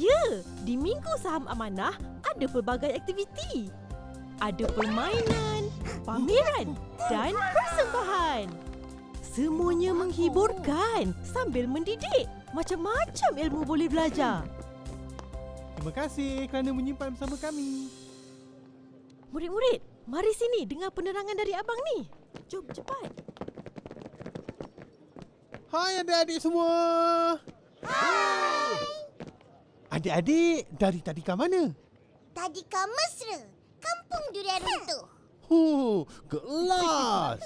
Ya, di Minggu Saham Amanah ada pelbagai aktiviti. Ada permainan, pameran dan persembahan. Semuanya menghiburkan sambil mendidik. Macam-macam ilmu boleh belajar. Terima kasih kerana menyimpan bersama kami. Murid-murid, mari sini dengar penerangan dari abang ni. Jom cepat. Hai adik-adik semua. Hai. Adik-adik, dari tadika mana? Tadika Mesra, Kampung Durian Runtuh. Kelas.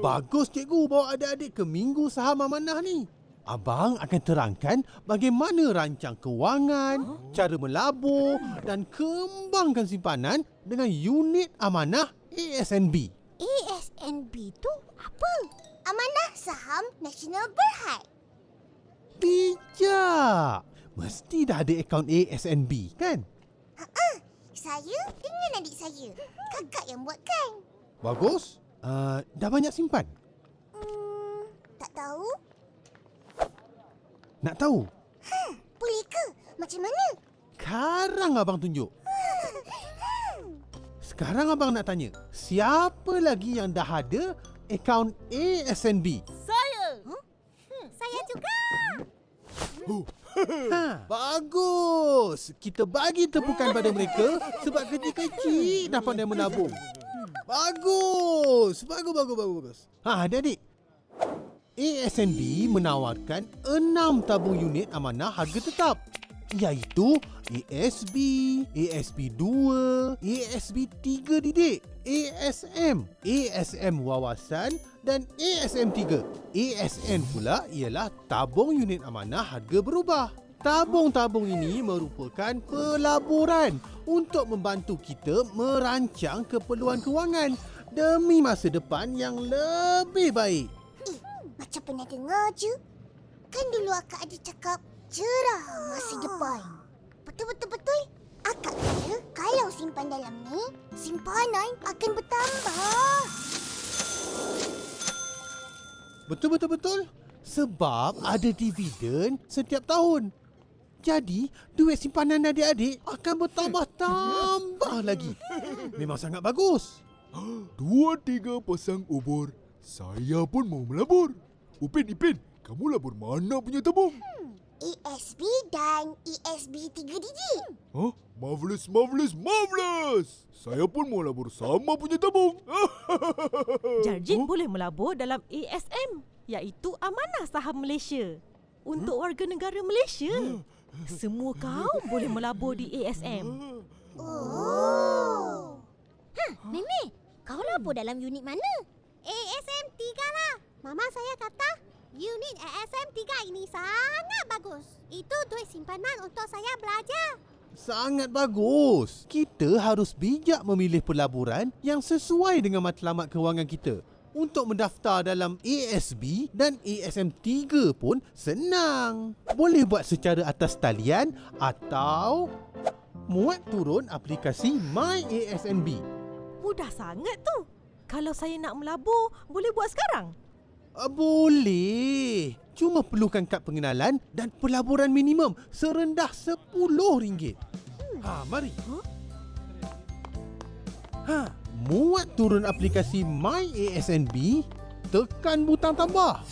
Bagus cikgu bawa adik-adik ke Minggu Saham Amanah ni. Abang akan terangkan bagaimana rancang kewangan, cara melabur dan kembangkan simpanan dengan unit amanah ASNB. ASNB tu apa? Amanah Saham Nasional Berhad. Bijak. Mesti dah ada akaun ASNB kan? Saya dengan adik saya. Kakak yang buatkan. Bagus. Dah banyak simpan? Tak tahu? Nak tahu? Boleh ke? Macam mana? Sekarang abang tunjuk. Sekarang abang nak tanya, siapa lagi yang dah ada akaun ASNB? Saya! Saya juga. Bagus. Kita bagi tepukan pada mereka sebab kecil-kecil dah pandai menabung. Bagus. Bagus. Adik-adik. ASNB menawarkan 6 tabung unit amanah harga tetap, iaitu ASB, ASB2, ASB3 didik, ASM, ASM wawasan dan ASM3. ASN pula ialah tabung unit amanah harga berubah. Tabung-tabung ini merupakan pelaburan untuk membantu kita merancang keperluan kewangan demi masa depan yang lebih baik. Macam pernah dengar je. Kan dulu akak ada cakap cerah masa depan. Betul-betul. Akak kata kalau simpan dalam ni, simpanan akan bertambah. Betul. Sebab ada dividen setiap tahun. Jadi, duit simpanan adik-adik akan bertambah-tambah lagi. Memang sangat bagus. 2-3 pasang obor. Saya pun mau melabur. Ipin, kamu labur mana punya tabung? ASB dan ASB 3 digit. Marvelous. Saya pun mau labur sama punya tabung. Jarjit boleh melabur dalam ASM, iaitu Amanah Saham Malaysia. Untuk warga negara Malaysia. Semua kaum boleh melabur di ASM. Nenek, kau labur dalam unit mana? ASM 3 lah. Mama saya kata unit ASM 3 ini sangat bagus. Itu duit simpanan untuk saya belajar. Sangat bagus. Kita harus bijak memilih pelaburan yang sesuai dengan matlamat kewangan kita. Untuk mendaftar dalam ASB dan ASM3 pun senang. Boleh buat secara atas talian atau muat turun aplikasi MyASNB. Mudah sangat tu. Kalau saya nak melabur, boleh buat sekarang? Boleh. Cuma perlukan kad pengenalan dan pelaburan minimum serendah RM10. Mari. Muat turun aplikasi MyASNB, tekan butang tambah.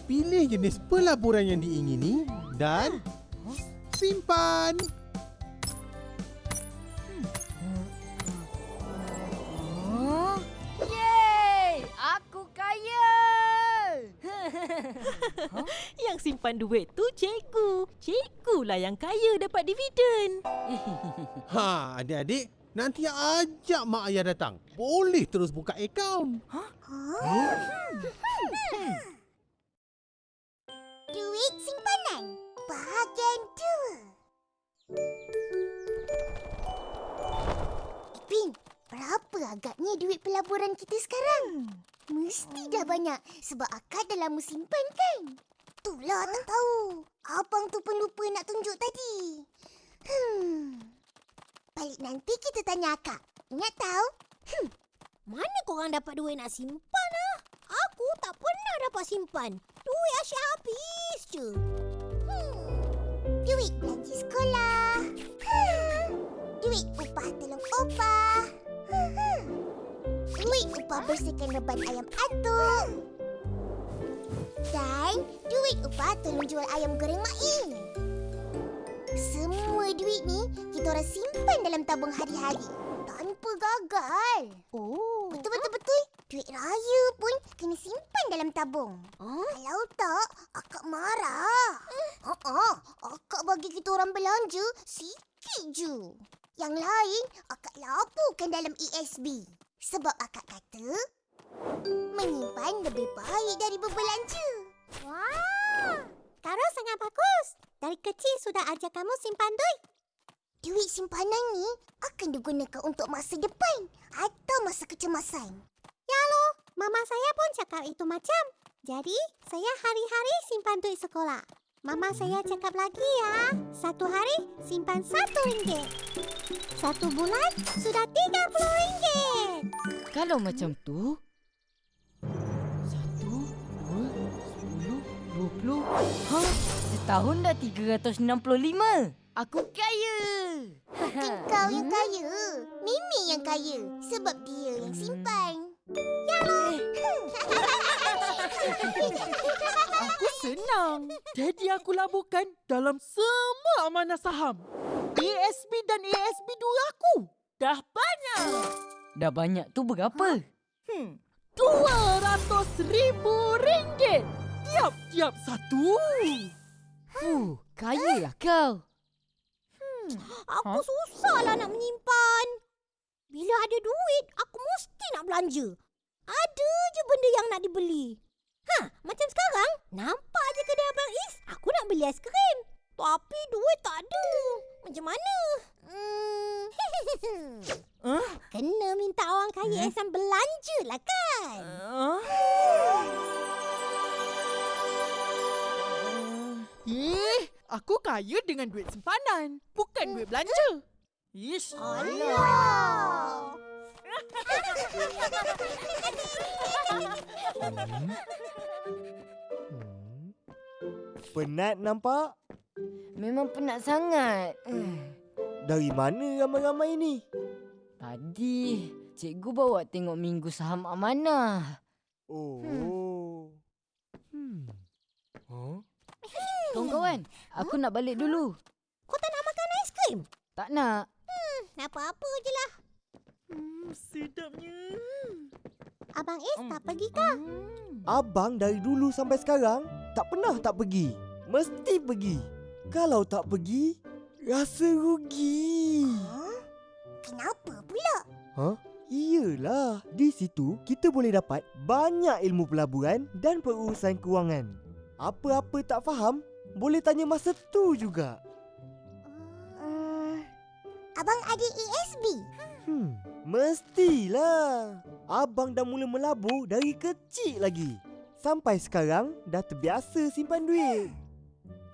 Pilih jenis pelaburan yang diingini dan simpan. Yeay! Aku kaya! Yang simpan duit tu cikgu. Cikgulah yang kaya dapat dividen. Adik-adik, nanti ajak mak ayah datang. Boleh terus buka akaun. Duit simpanan bahagian 2. Ipin, berapa agaknya duit pelaburan kita sekarang? Mesti dah banyak sebab akak dah lama simpan kan? Itulah tak tahu. Abang tu pun lupa nak tunjuk tadi. Balik nanti kita tanya akak. Ingat tahu? Mana korang dapat duit nak simpan ah? Aku tak pernah dapat simpan. Duit asyik habis je. bersihkan beban ayam atuk. Dan duit upah tolong jual ayam goreng Mak In. Semua duit ni kita orang simpan dalam tabung hari-hari tanpa gagal. Betul. Duit raya pun kena simpan dalam tabung. Kalau tak, akak marah. Akak bagi kita orang belanja sikit je. Yang lain, akak laburkan dalam ESB. Sebab akak kata, menyimpan lebih baik dari berbelanja. Wah, Karo sangat bagus. Dari kecil sudah ajar kamu simpan duit. Duit simpanan ni akan digunakan untuk masa depan atau masa kecemasan. Ya loh, mama saya pun cakap itu macam. Jadi, saya hari-hari simpan duit sekolah. Mama saya cakap lagi ya, 1 hari simpan RM1. 1 bulan sudah RM30. Kalau macam tu, 1, 2, 10, 20. Setahun dah 365. Aku kaya. Bukan kau yang kaya. Mimi yang kaya. Sebab dia yang simpan. Aku senang. Jadi aku laburkan dalam semua amanah saham. ESB dan ESB2 aku. Dah banyak. Dah banyak tu berapa? RM200,000. Tiap-tiap satu. Kaya lah kau. Aku susahlah nak menyimpan. Bila ada duit, aku mesti nak belanja. Ada je benda yang nak dibeli. Macam sekarang, nampak je kedai Abang Is, aku nak beli aiskrim. Tapi duit tak ada. Macam mana? Kena minta orang kaya Ehsan belanja lah kan? Aku kaya dengan duit simpanan, bukan duit belanja. Ish. Alah. Penat nampak? Memang penat sangat. Dari mana ramai-ramai ni? Tadi, cikgu bawa tengok minggu saham amanah. Kawan-kawan, aku nak balik dulu. Kau tak nak makan aiskrim? Tak nak. Apa-apa je lah. Sedapnya. Abang Is tak pergi kah? Abang dari dulu sampai sekarang tak pernah tak pergi. Mesti pergi. Kalau tak pergi, rasa rugi. Kenapa pula? Iyalah, di situ kita boleh dapat banyak ilmu pelaburan dan perurusan kewangan. Apa-apa tak faham, boleh tanya masa tu juga. Abang ada ESB? Mestilah. Abang dah mula melabur dari kecil lagi. Sampai sekarang dah terbiasa simpan duit.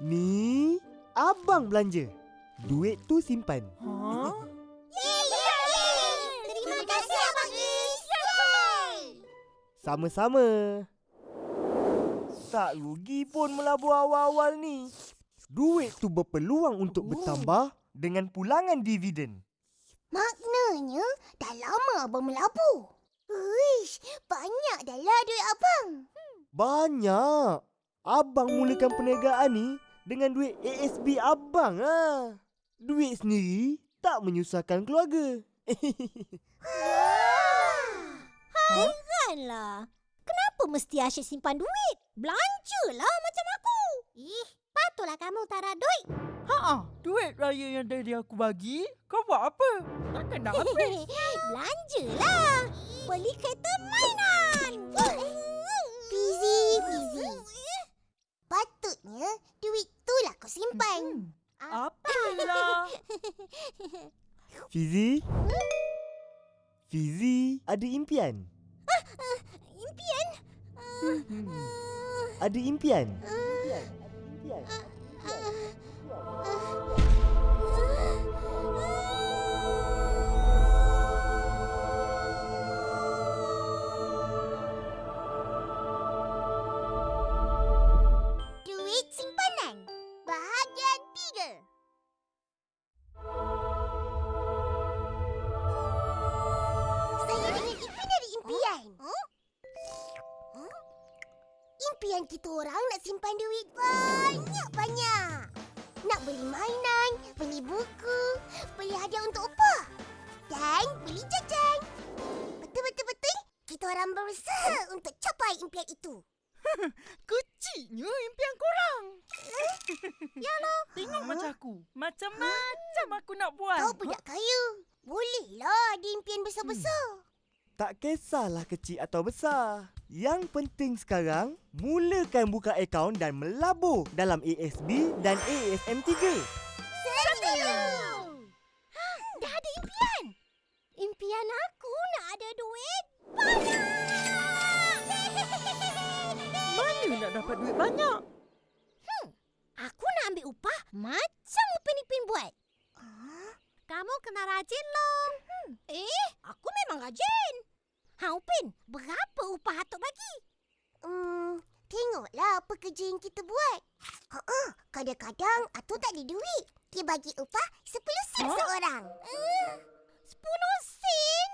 Ni, abang belanja. Duit tu simpan. Terima kasih Abang Is. Sama-sama. Tak rugi pun melabur awal-awal ni. Duit tu berpeluang untuk bertambah dengan pulangan dividen. Maknanya dah lama abang melabur. Uish, banyak dah lah duit abang. Banyak. Abang mulakan perniagaan ni dengan duit ASB abang lah. Duit sendiri tak menyusahkan keluarga. Hairanlah. Kenapa mesti asyik simpan duit? Belanjalah macam aku. Patutlah kamu tak ada duit. Duit raya yang daddy aku bagi, kau buat apa? Takkan dah habis. Belanjalah. Beli kereta mainan. Fizi. Patutnya duit tu lah kau simpan. Apalah. Fizi? Fizi ada impian? Impian? Ada impian? Duit simpanan. Bahagian 3. Saya dengan Ipin ada impian. Dan kita orang nak simpan duit banyak-banyak. Nak beli mainan, beli buku, beli hadiah untuk opah dan beli jajan. Betul-betul kita orang berusaha untuk capai impian itu. Kecilnya impian korang. Yalah. Tengok macam aku. Macam-macam aku nak buat. Kau budak kaya. Bolehlah ada impian besar-besar. Tak kisahlah kecil atau besar. Yang penting sekarang, mulakan buka akaun dan melabur dalam ASB dan ASM 3. Dah ada impian. Impian aku nak ada duit banyak. Mana nak dapat duit banyak? Aku nak ambil upah macam Upin Ipin buat. Kamu kena rajin, Long. Aku memang rajin. Upin, berapa upah Atuk bagi? Tengoklah apa kerja yang kita buat. Kadang-kadang Atuk tak ada duit. Dia bagi upah 10 sen seorang. 10 sen?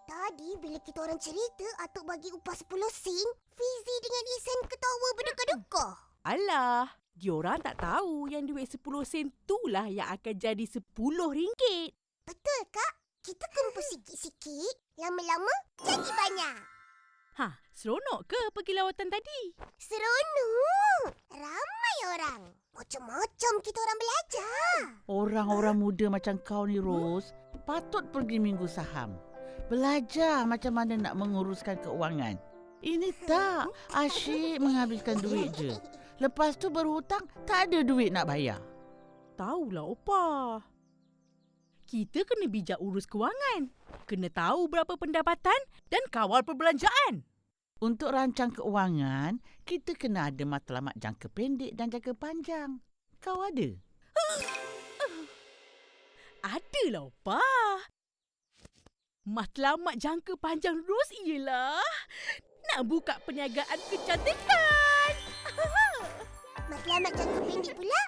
Tadi bila kita orang cerita Atuk bagi upah 10 sen, Fizi dengan Ihsan ketawa berdekah-dekah. Alah, diorang tak tahu yang duit 10 sen itulah yang akan jadi 10 ringgit. Betul, Kak? Kita kumpul sikit-sikit, lama-lama jadi banyak. Seronok ke pergi lawatan tadi? Seronok! Ramai orang. Macam-macam kita orang belajar. Orang-orang muda macam kau ni, Ros, patut pergi minggu saham. Belajar macam mana nak menguruskan keuangan. Ini tak asyik menghabiskan duit je. Lepas tu berhutang, tak ada duit nak bayar. Tahulah, Opah. Kita kena bijak urus kewangan. Kena tahu berapa pendapatan dan kawal perbelanjaan. Untuk rancang keuangan, kita kena ada matlamat jangka pendek dan jangka panjang. Kau ada? Adalah, Opah. Matlamat jangka panjang Ros ialah nak buka perniagaan kecantikan. Matlamat jangka pendek pula?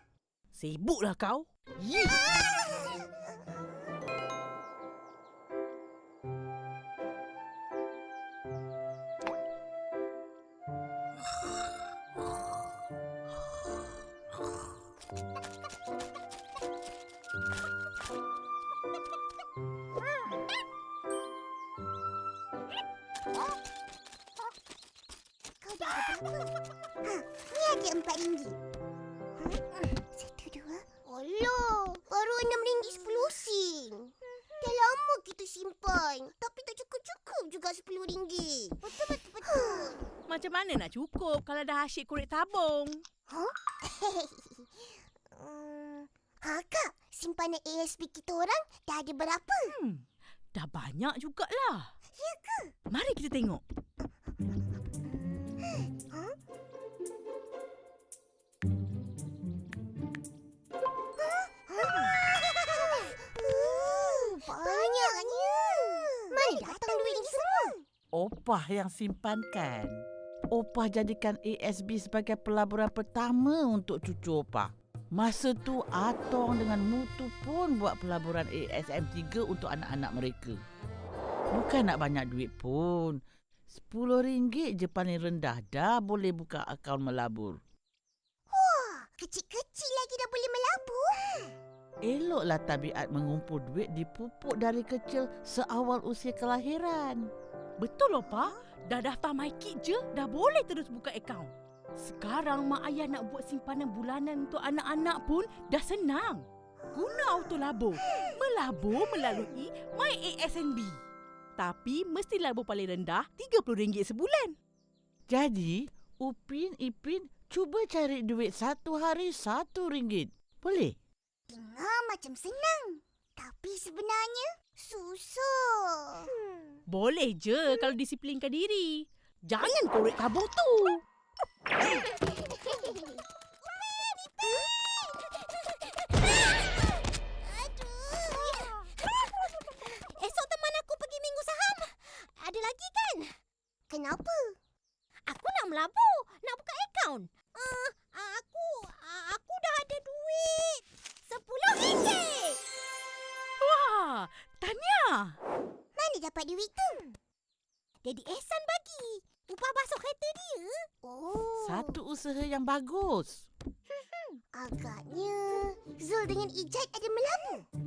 Sibuklah kau. Kau dah ada berapa? Ni ada RM4. Satu, dua. Alah, baru RM6 10 sen. Dah lama kita simpan. Tapi tak cukup-cukup juga RM10. Betul. Macam mana nak cukup kalau dah asyik korek tabung? Kak, simpanan ASB kita orang dah ada berapa? Dah banyak jugalah. Ya ke? Mari kita tengok. Banyaknya. Mana datang duit ni semua? Opah yang simpankan. Opah jadikan ASB sebagai pelaburan pertama untuk cucu Opah. Masa tu Atong dengan Mutu pun buat pelaburan ASM 3 untuk anak-anak mereka. Bukan nak banyak duit pun. RM10 je paling rendah dah boleh buka akaun melabur. Wah, kecil-kecil lagi dah boleh melabur. Eloklah tabiat mengumpul duit dipupuk dari kecil seawal usia kelahiran. Betul, Opah. Dah daftar MyKid je, dah boleh terus buka akaun. Sekarang mak ayah nak buat simpanan bulanan untuk anak-anak pun dah senang. Guna auto labur. Melabur melalui MyASNB. Tapi mesti labur paling rendah RM30 sebulan. Jadi, Upin Ipin cuba cari duit satu hari RM1. Boleh? Dengar macam senang. Tapi sebenarnya susah. Boleh je kalau disiplinkan diri. Jangan korek tabung tu. Esok teman aku pergi minggu saham. Ada lagi kan? Kenapa? Aku nak melabur. Nak buka akaun. Aku dah ada duit. dia dapat duit tu? Dedi Ehsan bagi. Upah basuh kereta dia. Oh. Satu usaha yang bagus. Agaknya Zul dengan Ijat ada melabu.